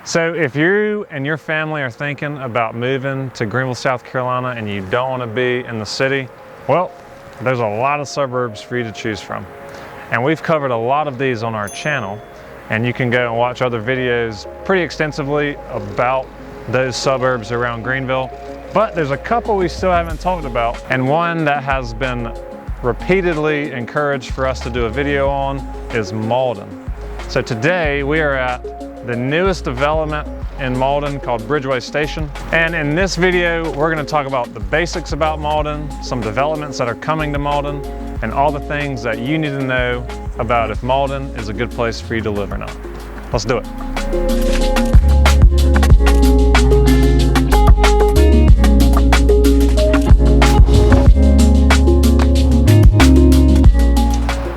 So if you and your family are thinking about moving to Greenville, South Carolina, and you don't want to be in the city, well, there's a lot of suburbs for you to choose from. And we've covered a lot of these on our channel, and you can go and watch other videos pretty extensively about those suburbs around Greenville. But there's a couple we still haven't talked about, and one that has been repeatedly encouraged for us to do a video on is Mauldin. So today we are at the newest development in Mauldin called Bridgeway Station. And in this video, we're going to talk about the basics about Mauldin, some developments that are coming to Mauldin, and all the things that you need to know about if Mauldin is a good place for you to live or not. Let's do it.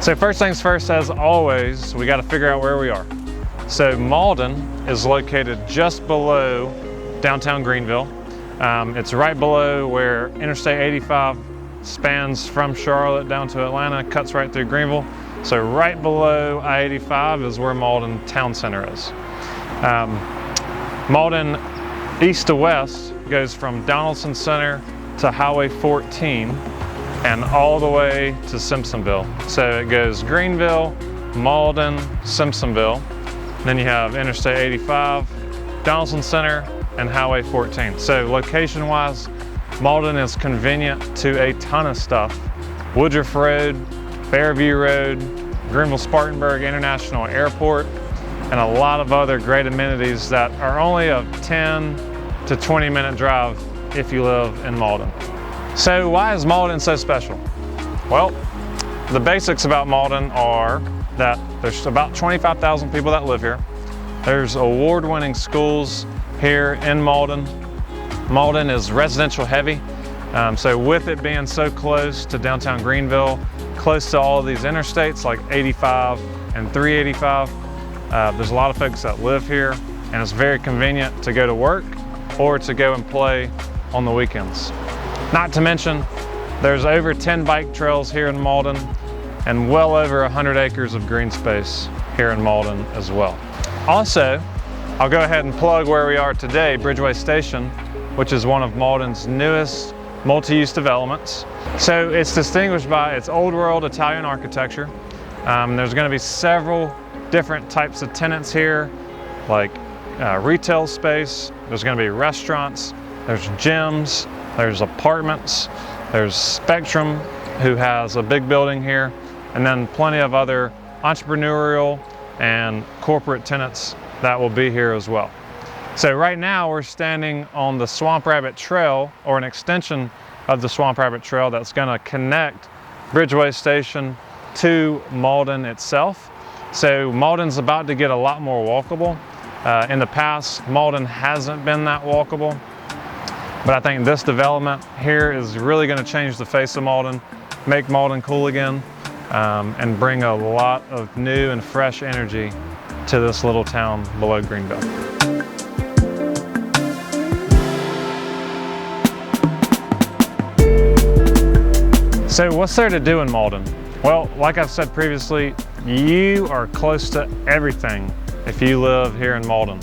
So first things first, as always, we got to figure out where we are. So Mauldin is located just below downtown Greenville. It's right below where Interstate 85 spans from Charlotte down to Atlanta, cuts right through Greenville. So right below I-85 is where Mauldin Town Center is. Mauldin east to west goes from Donaldson Center to Highway 14 and all the way to Simpsonville. So it goes Greenville, Mauldin, Simpsonville. Then you have Interstate 85, Donaldson Center, and Highway 14. So location-wise, Mauldin is convenient to a ton of stuff. Woodruff Road, Fairview Road, Greenville-Spartanburg International Airport, and a lot of other great amenities that are only a 10 to 20 minute drive if you live in Mauldin. So why is Mauldin so special? Well, the basics about Mauldin are that there's about 25,000 people that live here. There's award-winning schools here in Mauldin. Mauldin is residential heavy, so with it being so close to downtown Greenville, close to all of these interstates like 85 and 385, there's a lot of folks that live here, and it's very convenient to go to work or to go and play on the weekends. Not to mention, there's over 10 bike trails here in Mauldin, and well over 100 acres of green space here in Mauldin as well. Also, I'll go ahead and plug where we are today, Bridgeway Station, which is one of Mauldin's newest multi-use developments. So it's distinguished by its old world Italian architecture. There's going to be several different types of tenants here, like retail space, there's going to be restaurants, there's gyms, there's apartments, there's Spectrum, who has a big building here, and then plenty of other entrepreneurial and corporate tenants that will be here as well. So right now we're standing on the Swamp Rabbit Trail, or an extension of the Swamp Rabbit Trail that's going to connect Bridgeway Station to Mauldin itself. So Mauldin's about to get a lot more walkable. In the past, Mauldin hasn't been that walkable, but I think this development here is really going to change the face of Mauldin, make Mauldin cool again, and bring a lot of new and fresh energy to this little town below Greenville. So what's there to do in Mauldin? Well, like I've said previously, you are close to everything if you live here in Mauldin.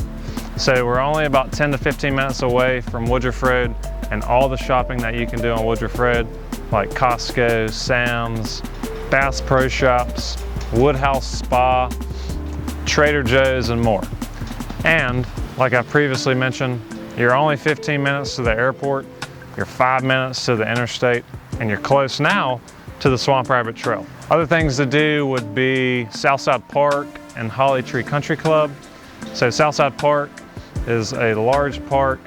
So we're only about 10 to 15 minutes away from Woodruff Road and all the shopping that you can do on Woodruff Road, like Costco, Sam's, Bass Pro Shops, Woodhouse Spa, Trader Joe's, and more. And like I previously mentioned, you're only 15 minutes to the airport, you're 5 minutes to the interstate, and you're close now to the Swamp Rabbit Trail. Other things to do would be Southside Park and Holly Tree Country Club. So Southside Park is a large park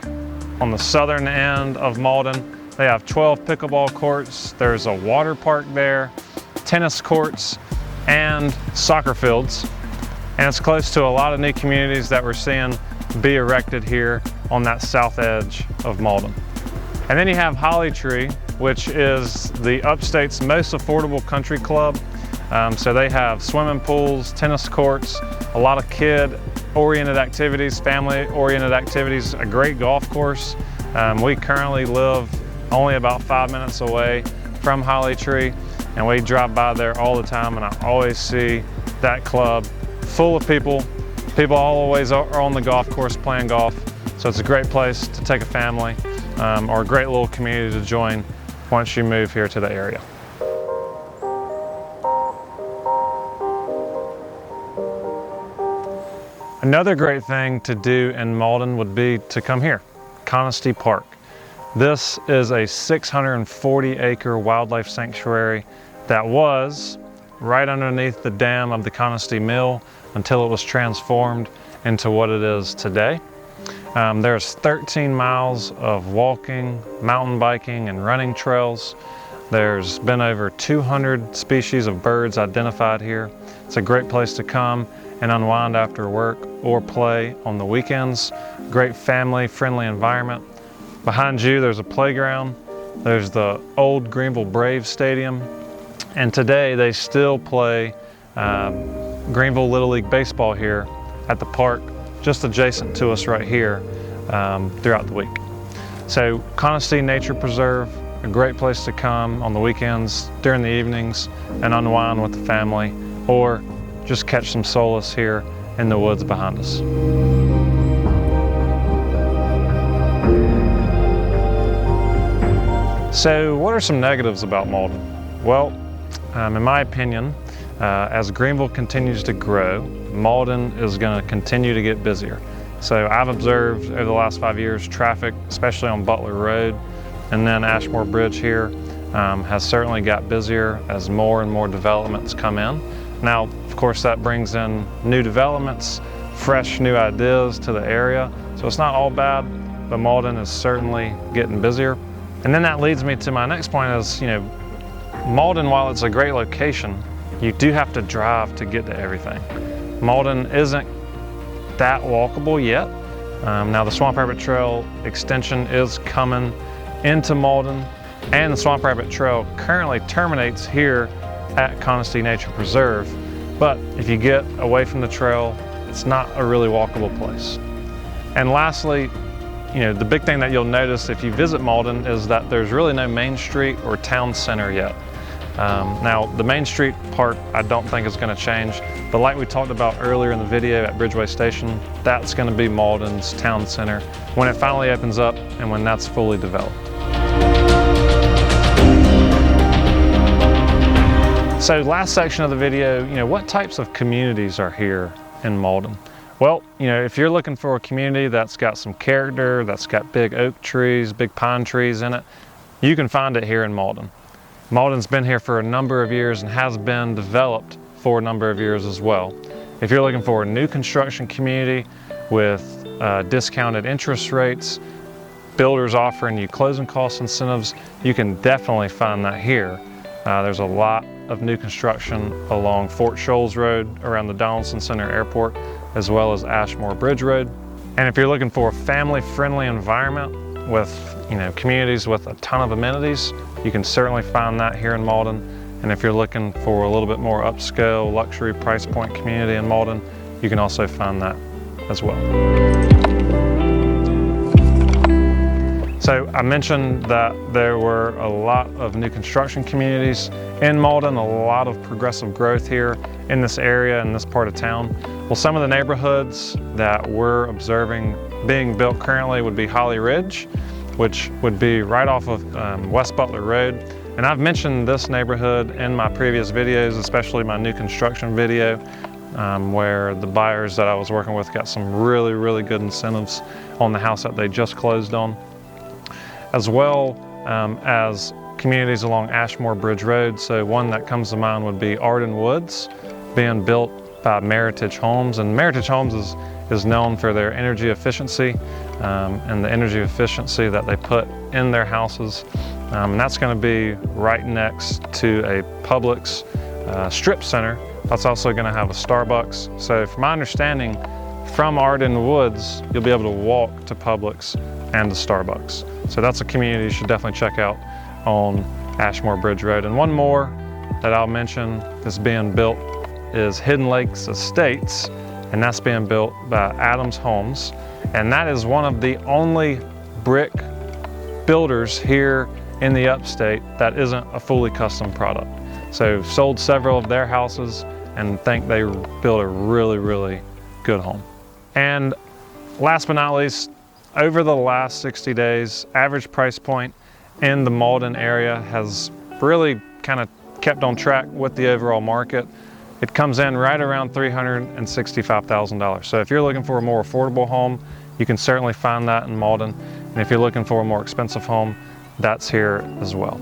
on the southern end of Mauldin. They have 12 pickleball courts, there's a water park there, tennis courts, and soccer fields. And it's close to a lot of new communities that we're seeing be erected here on that south edge of Mauldin. And then you have Holly Tree, which is the Upstate's most affordable country club. So they have swimming pools, tennis courts, a lot of kid-oriented activities, family-oriented activities, a great golf course. We currently live only about 5 minutes away from Holly Tree, and we drive by there all the time, and I always see that club full of people People always are on the golf course playing golf, so it's a great place to take a family or a great little community to join once you move here to the area. Another great thing to do in Mauldin would be to come here, Kesty Park. This is a 640-acre wildlife sanctuary that was right underneath the dam of the Kesty Mill until it was transformed into what it is today. There's 13 miles of walking, mountain biking, and running trails. There's been over 200 species of birds identified here. It's a great place to come and unwind after work or play on the weekends. Great family-friendly environment. Behind you, there's a playground. There's the old Greenville Braves Stadium. And today, they still play Greenville Little League Baseball here at the park, just adjacent to us right here throughout the week. So, Kesty Nature Preserve, a great place to come on the weekends, during the evenings, and unwind with the family, or just catch some solace here in the woods behind us. So what are some negatives about Mauldin? Well, in my opinion, as Greenville continues to grow, Mauldin is going to continue to get busier. So I've observed over the last 5 years, traffic, especially on Butler Road and then Ashmore Bridge here, has certainly got busier as more and more developments come in. Now, of course, that brings in new developments, fresh new ideas to the area. So it's not all bad, but Mauldin is certainly getting busier. And then that leads me to my next point is, Mauldin, while it's a great location, you do have to drive to get to everything. Mauldin isn't that walkable yet. Now the Swamp Rabbit Trail extension is coming into Mauldin, and the Swamp Rabbit Trail currently terminates here at Kesty Nature Preserve. But if you get away from the trail, it's not a really walkable place. And lastly, the big thing that you'll notice if you visit Mauldin is that there's really no main street or town center yet. Now, the Main Street part I don't think is going to change, but like we talked about earlier in the video at Bridgeway Station, that's going to be Mauldin's town center when it finally opens up and when that's fully developed. So last section of the video, what types of communities are here in Mauldin? Well, if you're looking for a community that's got some character, that's got big oak trees, big pine trees in it, you can find it here in Mauldin. Mauldin's been here for a number of years and has been developed for a number of years as well. If you're looking for a new construction community with discounted interest rates, builders offering you closing cost incentives, you can definitely find that here. There's a lot of new construction along Fort Shoals Road around the Donaldson Center Airport, as well as Ashmore Bridge Road. And if you're looking for a family-friendly environment with communities with a ton of amenities, you can certainly find that here in Mauldin. And if you're looking for a little bit more upscale, luxury price point community in Mauldin, you can also find that as well. So I mentioned that there were a lot of new construction communities in Mauldin, a lot of progressive growth here in this area, in this part of town. Well, some of the neighborhoods that we're observing being built currently would be Holly Ridge, which would be right off of West Butler Road. And I've mentioned this neighborhood in my previous videos, especially my new construction video, where the buyers that I was working with got some really, really good incentives on the house that they just closed on. As well as communities along Ashmore Bridge Road. So one that comes to mind would be Arden Woods, being built by Meritage Homes. And Meritage Homes is known for their energy efficiency and the energy efficiency that they put in their houses. And that's going to be right next to a Publix strip center. That's also going to have a Starbucks. So from my understanding, from Arden Woods, you'll be able to walk to Publix and to Starbucks. So that's a community you should definitely check out on Ashmore Bridge Road. And one more that I'll mention that's being built is Hidden Lakes Estates, and that's being built by Adams Homes. And that is one of the only brick builders here in the Upstate that isn't a fully custom product. So sold several of their houses and think they built a really, really good home. And last but not least, over the last 60 days, average price point in the Mauldin area has really kind of kept on track with the overall market. It comes in right around $365,000. So if you're looking for a more affordable home, you can certainly find that in Mauldin. And if you're looking for a more expensive home, that's here as well.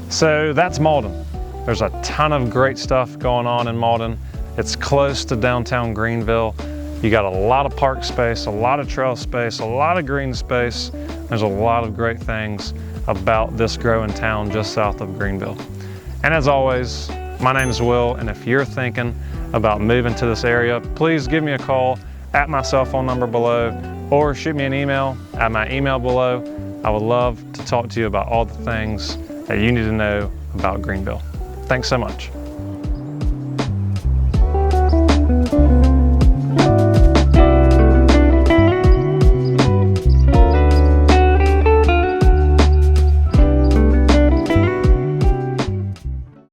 So that's Mauldin. There's a ton of great stuff going on in Mauldin. It's close to downtown Greenville. You got a lot of park space, a lot of trail space, a lot of green space. There's a lot of great things about this growing town just south of Greenville. And as always, my name is Will, and if you're thinking about moving to this area, please give me a call at my cell phone number below, or shoot me an email at my email below. I would love to talk to you about all the things that you need to know about Greenville. Thanks so much.